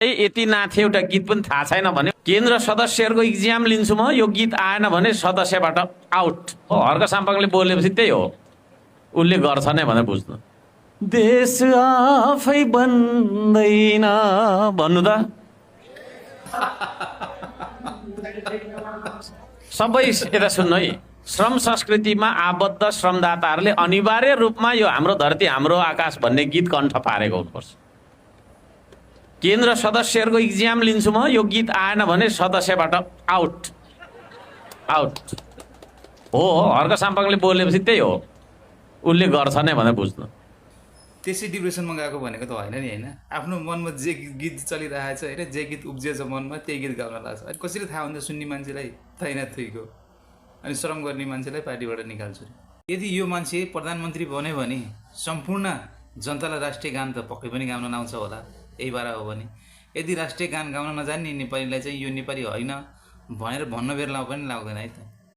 यति नाथे एउटा गीत पनि थाहा छैन भने केन्द्र सदस्यहरूको इक्जाम लिन्छु म, यो गीत आएन भने सदस्यबाट आउट। हर्क साम्पाङले बोलेपछि त्यही हो, उसले गर्छ नै भनेर बुझ्नु। देश आफै बन्दैन भन्नु त। सबै यता सुन्नु है, श्रम संस्कृतिमा आबद्ध श्रमदाताहरूले अनिवार्य रूपमा यो हाम्रो धरती हाम्रो आकाश भन्ने गीत कण्ठ पारेको हुनुपर्छ। केन्द्र सदस्यहरूको इक्जाम लिन्छु म, यो गीत आएन भने सदस्यबाट आउट आउट। हो हर्क साम्पाङले बोलेपछि त्यही हो, उसले गर्छ नै भनेर बुझ्नु। त्यसै डिप्रेसनमा गएको भनेको त होइन नि होइन। आफ्नो मनमा जे गीत चलिरहेको छ होइन, जे गीत उब्जिएछ मनमा त्यही गीत गाउन लाग्छ। अनि कसरी थाहा हुन्छ सुन्ने मान्छेलाई छैन थुइको, अनि श्रम गर्ने मान्छेलाई पार्टीबाट निकाल्छु। यदि यो मान्छे प्रधानमन्त्री बन्यो भने सम्पूर्ण जनतालाई राष्ट्रिय गान त पक्कै पनि गाउन नआउँछ होला, यही बार हो भने। यदि राष्ट्रिय गान गाउन नजान्ने नेपालीलाई चाहिँ यो नेपाली होइन भनेर भन्न बेर पनि लाग्दैन है त।